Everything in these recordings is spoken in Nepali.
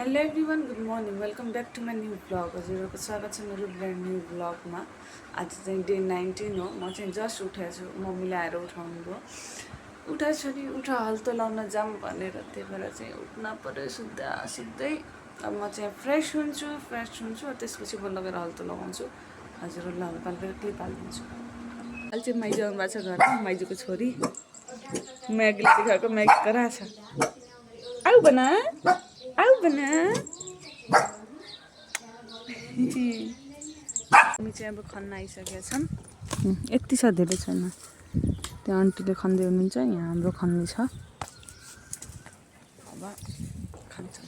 Hello everyone, good morning, welcome back to my new blog. हजुरहरूको स्वागत छ मेरो ब्रान्ड न्यू ब्लगमा। आज चाहिँ डे 19 हो। म चाहिँ जस्ट उठाएको छु, मम्मीले आएर उठाउनु भयो। उठाएको छु नि उठा हल्तो लाउन जाऊँ भनेर, त्यही भएर चाहिँ उठ्न पऱ्यो सिधै। अब म चाहिँ फ्रेस हुन्छु त्यसपछि म लगेर हल्तो लगाउँछु। हजुरहरूलाई हल्का हल्का क्लिप हालिदिन्छु। अहिले चाहिँ माइजू आउनु भएको छ घरमा, माइजूको छोरी म्यागीले देखाएको म्यागी कराएको छ। आऊ बना हामी चाहिँ अब खन्न आइसकेका छौँ। यति छ, धेरै छैन। त्यहाँ आन्टीले खन्दै हुनुहुन्छ, यहाँ हाम्रो खन्ने छ। अब खान्छौँ।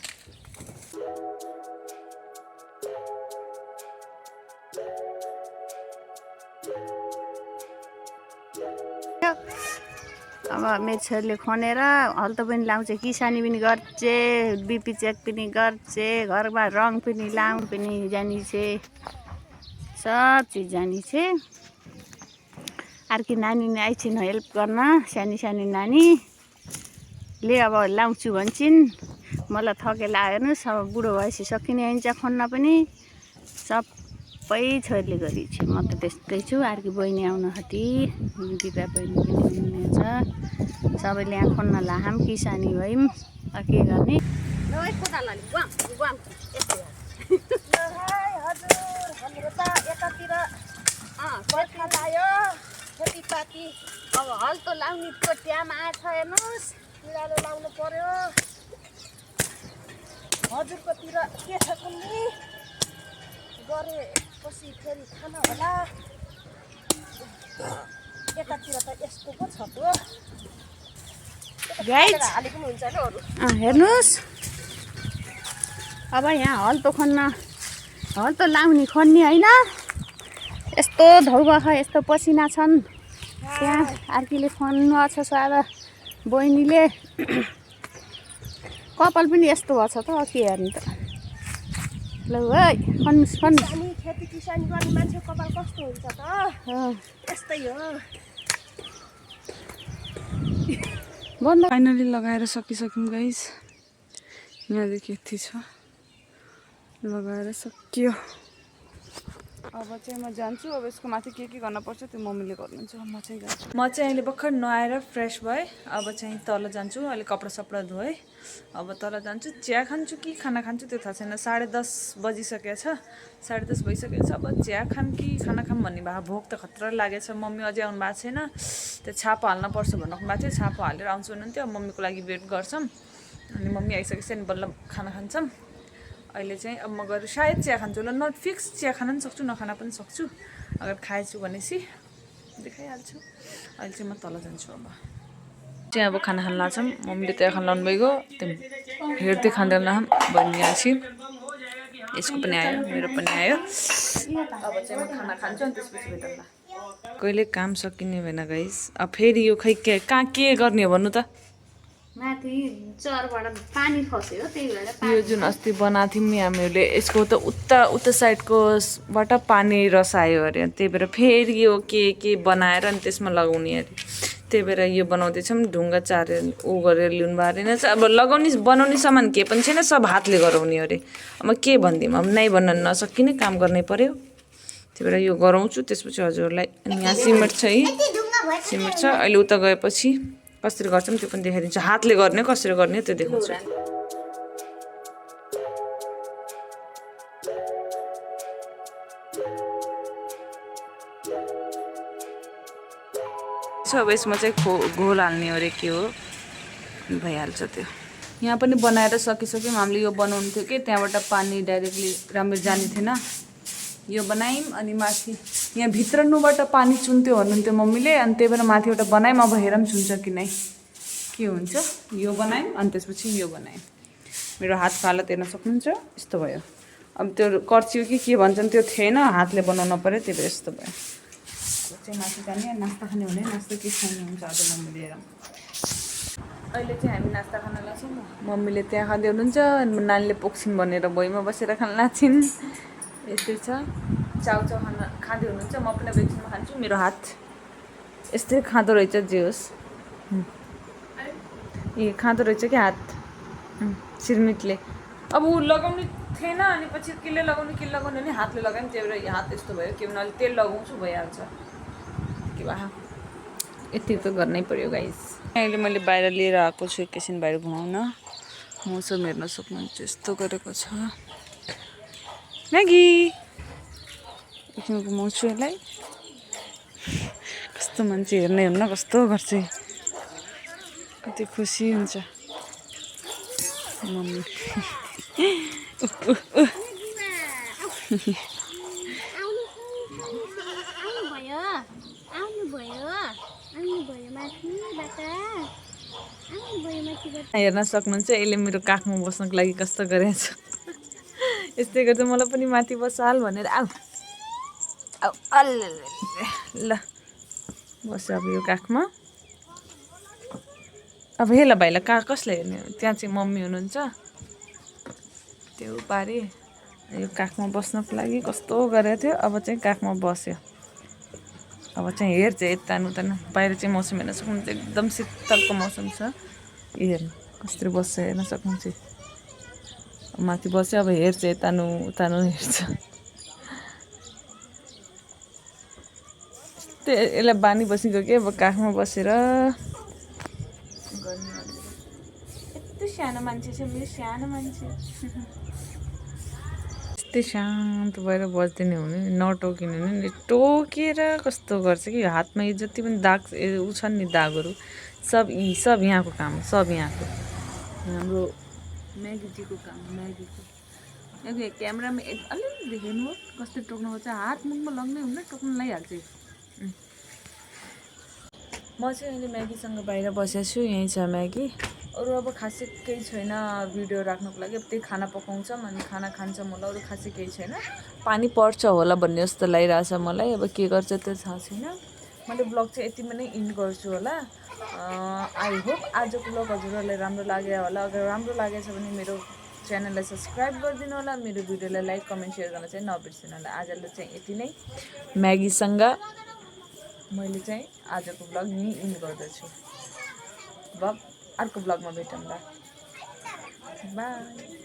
अब मेरो छोरीले खनेर हल्तो पनि लाउँछ, किसानी पनि गर्छ, बिपी चेक पनि गर्छ, घरमा रङ पनि लाउनु पनि जानिछे, सब चिज जानिछे। अर्की नानी नै आइछिन् हेल्प गर्न, सानी सानी नानीले अब लाउँछु भन्छन्। मलाई थकेर लागेर्नुहोस्, अब बुढो भएपछि सकिने आइन्छ खन्न पनि, सबै छोरीले गरिछ। म त त्यस्तै छु। अर्की बहिनी आउन हटी, दिपा बहिनी पनि हुनुहुन्छ। सबैले यहाँ खन्न लाहाम, किसानी भयौँ, के गर्ने। खेतीपाती अब हल्तो लाउनेको टाइम आएछ, हेर्नुहोस्, बिरालो लाउनु पर्यो। हजुरकोतिर के छ कुन्नी गरेपछि फेरि खाना होला। यतातिर त यस्तो पो छ त हेर्नुहोस्। अब यहाँ हल्तो लाउने खन्ने होइन, यस्तो धौबा छ, यस्तो पसिना छन्। त्यहाँ अर्कीले खन्नु छ, सादा बहिनीले कपाल पनि यस्तो भएको छ त, के हेर्नु त। ल है खन्नुहोस्। खेती किसानी गर्ने मान्छे कपाल कस्तो हुन्छ त, यस्तै हो। फाइनली लगाएर सकिसक्यौँ गाइस। यहाँदेखि यति छ, लगाएर सकियो। अब चाहिँ म जान्छु। अब यसको माथि के गर्नुपर्छ त्यो मम्मीले गर्नुहुन्छ, म चाहिँ जान्छु। म चाहिँ अहिले भर्खर नुहाएर फ्रेस भएँ। अब चाहिँ तल जान्छु, अहिले कपडा सपडा धोएँ। अब तल जान्छु, चिया खान्छु कि खाना खान्छु त्यो थाहा छैन। 10:30 बजिसकेको छ, 10:30 भइसकेको छ। अब चिया खाम कि खाना खाम भन्ने भए, भोक त खतरा लागेको छ। मम्मी अझै आउनु भएको छैन, त्यो छापा हाल्न पर्छ भन्नु भएको थियो। छापा हालेर आउँछु भन्नुहुन्थ्यो। मम्मीको लागि वेट गर्छौँ, अनि मम्मी आइसकेपछि अनि बल्ल खाना खान्छौँ। अहिले चाहिँ अब म गएर सायद चिया खान्छु, ल नट फिक्स, चिया खान पनि सक्छु, नखाना पनि सक्छु। अगर खाएछु भनेपछि देखाइहाल्छु। अहिले चाहिँ म तल जान्छु। अब चाहिँ अब खाना खान लाग्छौँ। मम्मीले त्यहाँ खाना लाउनु भइगयो, त्यो हेर्दै खाँदैन हम बहिनी आएपछि। यसको पनि आयो, मेरो पनि आयो। अब चाहिँ म खाना खान्छु, अनि त्यसपछि भेटौँला। कहिले काम सकिने भएन गाइस। अब फेरि यो खै कहाँ के गर्ने हो भन्नु त। माथि चरबाट पानी खस्यो, त्यही भएर यो जुन अस्ति बनाएको थियौँ नि हामीहरूले, यसको त उता साइडकोबाट पानी रसायो अरे। त्यही भएर फेरि यो के बनाएर अनि त्यसमा लगाउने अरे। त्यही भएर यो बनाउँदैछौँ। ढुङ्गा चारेर गरेर ल्याउनु भयो अरे। अब बनाउने सामान के पनि छैन, सब हातले गराउने अरे। अब के भनिदिउँ, अब नै भन्न नसकिने काम गर्नै पर्यो। त्यही भएर यो गराउँछु, त्यसपछि हजुरहरूलाई। अनि यहाँ सिमेन्ट छ, सिमेन्ट छ। अहिले उता गएपछि कसरी गर्छौँ त्यो पनि देखाइदिन्छु। हातले गर्ने कसरी गर्ने त्यो देखाउँछु। अब यसमा चाहिँ घोल हाल्ने अरे, के हो भइहाल्छ त्यो। यहाँ पनि बनाएर सकिसक्यौँ। हामीले यो बनाउनु थियो कि त्यहाँबाट पानी डाइरेक्टली राम्ररी जाने थिएन, यो बनायौँ। अनि माथि यहाँ भित्रनुबाट पानी चुन्थ्यो भन्नुहुन्थ्यो मम्मीले, अनि त्यही भएर माथिबाट बनायौँ। अब हेरौँ चुन्छ कि नै, के हुन्छ। यो बनायौँ, अनि त्यसपछि यो बनायौँ। मेरो हातको हालत हेर्न सक्नुहुन्छ, यस्तो भयो। अब त्यो कर्चियो कि के भन्छन् त्यो थिएन, हातले बनाउनु पऱ्यो, त्यही भएर यस्तो भयो। चाहिँ माथि जाने, नास्ता खाने हुने, नास्ता के खाने हुन्छ आज मम्मीले हेरौँ। अहिले चाहिँ हामी नास्ता खान लाग्छौँ। मम्मीले त्यहाँ खाँदै हुनुहुन्छ, नानीले पोक्छिन् भनेर भुइँमा बसेर खान लाग्छिन्। यस्तै छ। चाउचाउ खाँदै हुनुहुन्छ, म पनि बेच्नुमा खान्छु। मेरो हात यस्तै खाँदो रहेछ, जे होस्। ए खाँदो रहेछ क्या हात, सिरमिटले। अब ऊ लगाउने थिएन अनि पछि केले लगाउने नि हातले लगायो नि त्यही भएर हात यस्तो भयो के भने अहिले तेल लगाउँछु भइहाल्छ के भए यति त गर्नै पर्यो गाइस अहिले मैले बाहिर लिएर आएको छु एकैछिन बाहिर घुमाउन मौसम हेर्न सक्नुहुन्छ यस्तो गरेको छ म्यागी एकछिन घुमाउँछु यसलाई कस्तो मान्छे हेर्ने हुन्न कस्तो गर्छ कति खुसी हुन्छ मम्मी हेर्न सक्नुहुन्छ यसले मेरो काखमा बस्नको लागि कस्तो गरेछ यस्तै गर्दा मलाई पनि माथि बसाल भनेर आऊ आऊ ल बस्यो अब यो काखमा अब हेला भाइलाई काख कसले हेर्ने त्यहाँ चाहिँ मम्मी हुनुहुन्छ त्यो पारे यो काखमा बस्नको लागि कस्तो गरेको थियो अब चाहिँ काखमा बस्यो अब चाहिँ हेर्छ यता उता बाहिर चाहिँ मौसम हेर्न सक्नुहुन्छ एकदम शीतलको मौसम छ यो हेर्नु कसरी बस्छ हेर्न सक्नुहुन्छ माथि बस्यो अब हेर्छ यता उता हेर्छ यसलाई बानी बसेको के अब काखमा बसेर यस्तो सानो मान्छे छ मेरो सानो मान्छे यस्तै शान्त भएर बस्दैन हुने नटोकिने नि टोकेर कस्तो गर्छ कि हातमा यो जति पनि दाग उ छन् नि दागहरू सब यहाँको काम सब यहाँको हाम्रो म्यागीजीको काम म्यागीको क्यामेरामा अलिअलि देखेनु हो कस्तो टोक्नु खोज्छ हात मुखमा लाग्नै हुन्न टोक्नु लगाइहाल्छ म चाहिँ अहिले म्यागीसँग बाहिर बसेको छु यहीँ छ म्यागी अरू अब खासै केही छैन भिडियो राख्नुको लागि अब त्यही खाना पकाउँछौँ अनि खाना खान्छौँ होला अरू खासै केही छैन पानी पर्छ होला भन्ने जस्तो लागिरहेछ मलाई अब के गर्छ त्यो थाहा छैन मैले ब्लग चाहिँ यतिमा नै इन्ड गर्छु होला आई होप आजको ब्लग हजुरहरूलाई राम्रो लाग्यो होला अगर राम्रो लागेछ भने मेरो च्यानललाई सब्सक्राइब गरिदिनु होला मेरो भिडियोलाई लाइक कमेन्ट सेयर गर्न चाहिँ नबिर्सिनु होला आजलाई चाहिँ यति नै म्यागीसँग मैले चाहिँ आजको ब्लग यहीँ इन्ड गर्दछु अब अर्को ब्लगमा भेटौँला बाई